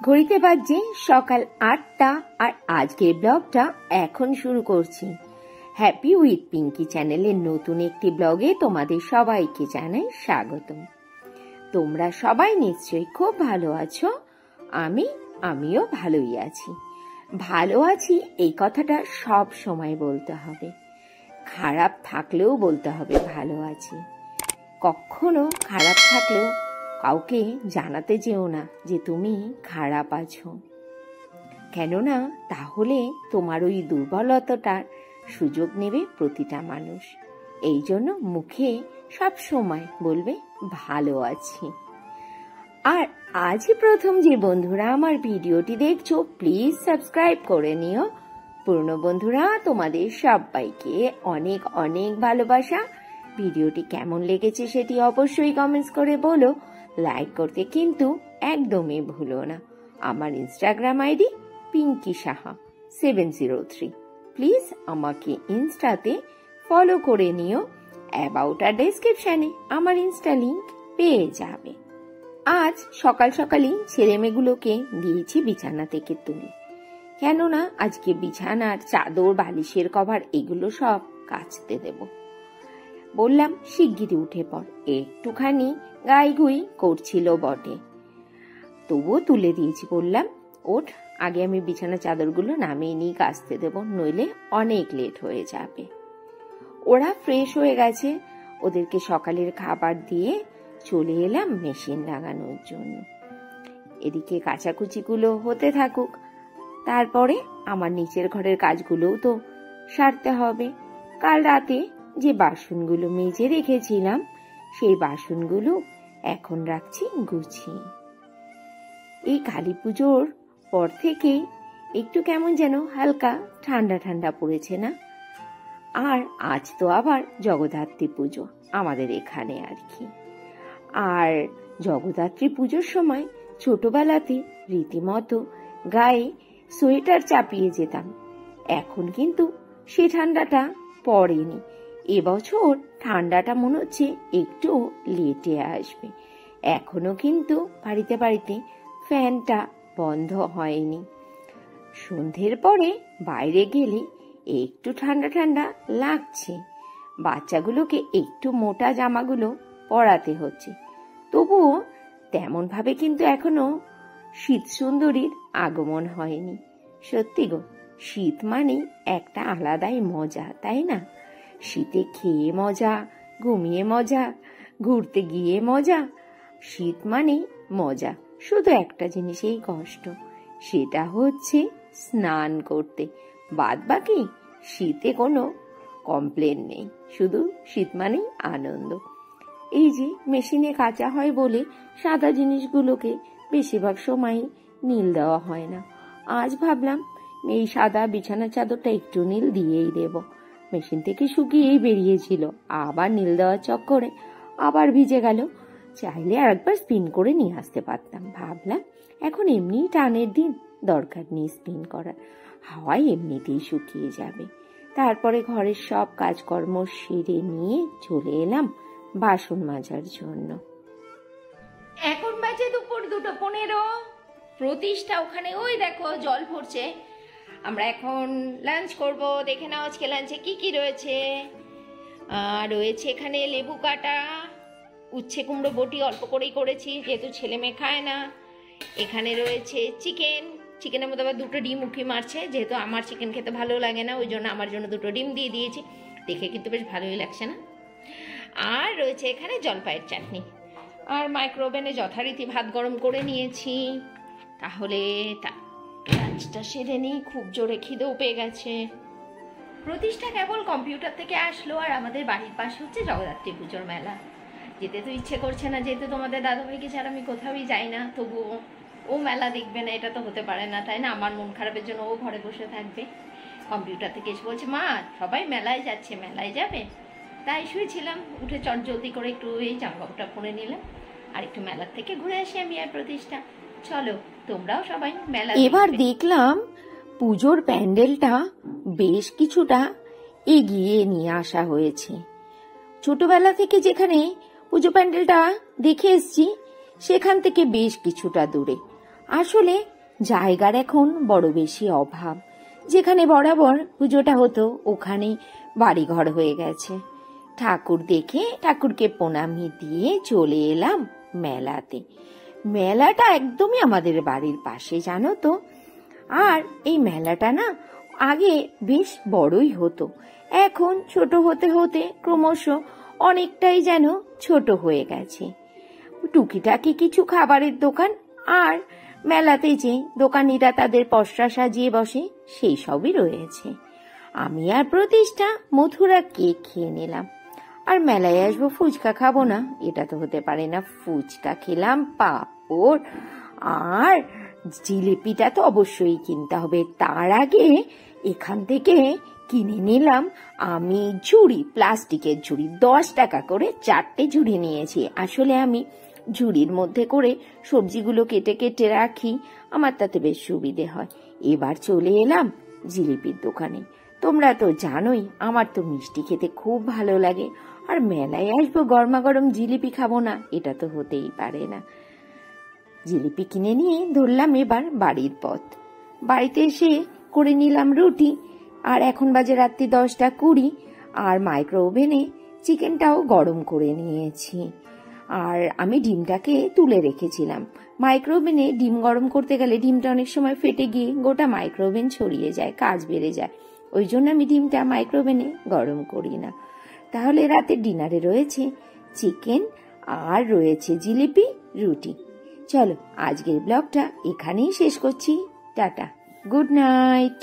ঘড়িতে বাজছে সকাল ৮টা আর আজকের ব্লগটা এখন শুরু করছি। হ্যাপি উইথ পিঙ্কি চ্যানেলের নতুন একটি ব্লগে তোমাদের সবাইকে জানাই স্বাগতম। তোমরা সবাই নিশ্চয়ই খুব ভালো আছো। আমিও ভালোই আছি। ভালো আছি এই কথাটা সব সময় বলতে হবে, খারাপ থাকলেও বলতে হবে ভালো আছি। কখনো খারাপ থাকলেও কাউকে জানাতে যেও না যে তুমি খারাপ আছো, কেননা তাহলে তোমার ওই দুর্বলতাটার সুযোগ নেবে প্রতিটা মানুষ। এই জন্য মুখে সব সময় বলবে ভালো আছি। আর আজই প্রথম যে বন্ধুরা আমার ভিডিওটি দেখছো প্লিজ সাবস্ক্রাইব করে নিও। পুরনো বন্ধুরা তোমাদের সবাইকে অনেক অনেক ভালোবাসা। ভিডিওটি কেমন লেগেছে সেটি অবশ্যই কমেন্টস করে বলো। লাইক করতে কিন্তু একদমই ভুলো না। আমার Instagram ID Pinky Saha 703। Please আমাকে ইনস্টাতে ফলো করে নিও। অ্যাবাউট আর ডেসক্রিপশনে আমার ইনস্টা লিংক পেয়ে যাবে। আজ সকাল সকালই ছেলেমেয়েগুলোকে দিয়েছি বিছানা থেকে তুলে, কেননা আজকে বিছানার চাদর বালিশের কভার এগুলো সব কাচতে দেব। বললাম শিগগিরই উঠে পড়, একটুখানি গাইগুই করছিল বটে, তবুও তুলে দিয়েছি। বললাম ওঠ, আগে আমি বিছানা চাদরগুলো নামিয়ে নিয়ে কাচতে দেব, নইলে অনেক লেট হয়ে যাবে। ওরা ফ্রেশ হয়ে গেছে, ওদেরকে সকালের খাবার দিয়ে চলে এলাম মেশিন লাগানোর জন্য। এদিকে কাচাকুচিগুলো হতে থাকুক, তারপরে আমার নিচের ঘরের কাজগুলোও তো সারতে হবে। কাল রাতে যে বাসনগুলো মেজে রেখেছিলাম সেই বাসনগুলো এখন রাখছি গুছিয়ে। এই কালী পুজোর পর থেকে একটু কেমন যেন হালকা ঠান্ডা ঠান্ডা পড়েছে না? আর আজ তো আবার জগদ্ধাত্রী পুজো আমাদের এখানে আর কি। আর জগদ্ধাত্রী পুজোর সময় ছোটবেলাতে রীতিমতো গায়ে সোয়েটার চাপিয়ে যেতাম। এখন কিন্তু সে ঠান্ডাটা পড়েনি। এবছর ঠান্ডাটা মনে হচ্ছে একটু লেটে আসবে। এখনো কিন্তু বাড়িতে বাড়িতে ফ্যানটা বন্ধ হয়নি। সন্ধ্যের পরে বাইরে গেলে একটু ঠান্ডা ঠান্ডা লাগছে। বাচ্চাগুলোকে একটু মোটা জামাগুলো পরাতে হচ্ছে, তবুও তেমন ভাবে কিন্তু এখনো শীত সুন্দরীর আগমন হয়নি। সত্যি গো, শীত মানে একটা আলাদাই মজা, তাই না? শীতে খেয়ে মজা, ঘুমিয়ে মজা, ঘুরতে গিয়ে মজা। শীত মানে মজা, শুধু একটা জিনিসেই কষ্ট, সেটা হচ্ছে স্নান করতে। বাদ বাকি শীতে কোনো কমপ্লেন নেই, শুধু শীত মানেই আনন্দ। এই যে মেশিনে কাচা হয় বলে সাদা জিনিসগুলোকে বেশিরভাগ সময় নীল দেওয়া হয় না। আজ ভাবলাম এই সাদা বিছানা চাদরটা একটু নীল দিয়েই দেব। মেশিন থেকে শুকিয়েই বেরিয়েছিল, আবার নীল দেওয়ার চক্করে আবার ভিজে গেল। চাইলে আর একবার স্পিন করে নিয়ে আসতে পারতাম। ভাবলাম এখন এমনি টানের দিন, দরকার নেই স্পিন করার, হাওয়ায় এমনিতেই শুকিয়ে যাবে। তারপরে ঘরের সব কাজকর্ম সেরে নিয়ে চলে এলাম বাসন মাজার জন্য। এখন বাজে দুপুর 2:15। প্রতিষ্ঠা ওখানে ওই দেখো জল ভরছে। আমরা এখন লাঞ্চ করব। দেখে নাও আজকে লাঞ্চে কি কি রয়েছে। রয়েছে এখানে লেবু কাটা, উচ্ছে কুমড়ো বটি অল্প করেই করেছি যেহেতু ছেলে মেয়ে খায় না। এখানে রয়েছে চিকেনের মধ্যে আবার 2টো ডিম উঁকি মারছে, যেহেতু আমার চিকেন খেতে ভালো লাগে না ওই জন্য আমার জন্য 2টো ডিম দিয়ে দিয়েছি। দেখে কিন্তু বেশ ভালোই লাগছে না? আর রয়েছে এখানে জলপাইয়ের চাটনি। আর মাইক্রোওভেনে যথারীতি ভাত গরম করে নিয়েছি। তাহলে লাঞ্চটা সেরে নিই, খুব জোরে খিদেও পেয়ে গেছে। প্রতিষ্ঠা কেবল কম্পিউটার থেকে আসলো, আর আমাদের বাড়ির পাশে হচ্ছে জগদ্ধাত্রী পুজোর মেলা। যেতে তো ইচ্ছে করছে না, যেহেতু তোমাদের দাদাভাইকে ছাড়া আমি কোথাওই যাই না, তবুও ও মেলা দেখবে না এটা তো হতে পারে না, তাই না? আমার মন খারাপের জন্য ও ঘরে বসে থাকবে। কম্পিউটার থেকে এসে বলছে মা সবাই মেলায় যাচ্ছে, মেলায় যাবে? তাই শুয়েছিলাম, উঠে চট জলদি করে একটু এই জামাকাপড়টা পরে নিলাম আর একটু মেলার থেকে ঘুরে আসি আমি আর প্রতিষ্ঠা। চলো তোমরাও সবাই মেলা। এবার দেখলাম পুজোর প্যান্ডেলটা বেশ কিছুটা এগিয়ে নিয়ে আসা হয়েছে। ছোটবেলা থেকে যেখানে পুজো প্যান্ডেলটা দেখে এসছি সেখান থেকে বেশ কিছুটা দূরে। আসলে জায়গার এখন বড় বেশি অভাব। যেখানে বরাবর পুজোটা হতো ওখানে বাড়িঘর হয়ে গেছে। ঠাকুর দেখে ঠাকুরকে প্রণামী দিয়ে চলে এলাম মেলাতে। মেলাটা একদমই আমাদের বাড়ির পাশে, জানো তো। আর এই মেলাটা না আগে বেশ বড়ই হতো, এখন ছোট হতে হতে ক্রমশ অনেকটাই যেন ছোট হয়ে গেছে। টুকিটাকি কিছু খাবারের দোকান আর মেলাতে যে দোকানিরা তাদের পসরা সাজিয়ে বসে সেই সবই রয়েছে। আমি আর প্রতিষ্ঠা মথুরা কেক খেয়ে নিলাম। আর মেলায় আসবো, ফুচকা খাবো না এটা তো হতে পারে না। ফুচকা খেলাম, পাঁপড় আর জিলিপিটা তো অবশ্যই কিনতে হবে। তার আগে এখান থেকে কিনে নিলাম আমি ঝুড়ি, প্লাস্টিকের ঝুড়ি, 10 টাকা করে 4টে ঝুড়ি নিয়েছি। আসলে আমি ঝুড়ির মধ্যে করে সবজিগুলো কেটে কেটে রাখি, আমার তাতে বেশ সুবিধে হয়। এবার চলে এলাম জিলিপির দোকানে। তোমরা তো জানোই আমার তো মিষ্টি খেতে খুব ভালো লাগে, আর মেলায় আসবো গরমা গরম জিলিপি খাবো না এটা তো হতেই পারে না। জিলিপি কিনে নিয়ে ধরলাম এবার বাড়ির পথ। বাড়িতে এসে করে নিলাম রুটি। আর এখন বাজে রাত্রি 10টা 20, আর মাইক্রো ওভেনে চিকেনটাও গরম করে নিয়েছি। আর আমি ডিমটাকে তুলে রেখেছিলাম। মাইক্রো ওভেনে ডিম গরম করতে গেলে ডিমটা অনেক সময় ফেটে গিয়ে গোটা মাইক্রো ওভেন ছড়িয়ে যায়, কাজ বেড়ে যায়। ওই জন্য আমি ডিমটা মাইক্রো ওভেনে গরম করি না। তাহলে রাতের ডিনারে রয়েছে চিকেন আর রয়েছে জিলিপি, রুটি। চলো আজকের ব্লগটা এখানেই শেষ করছি। Tata, good night.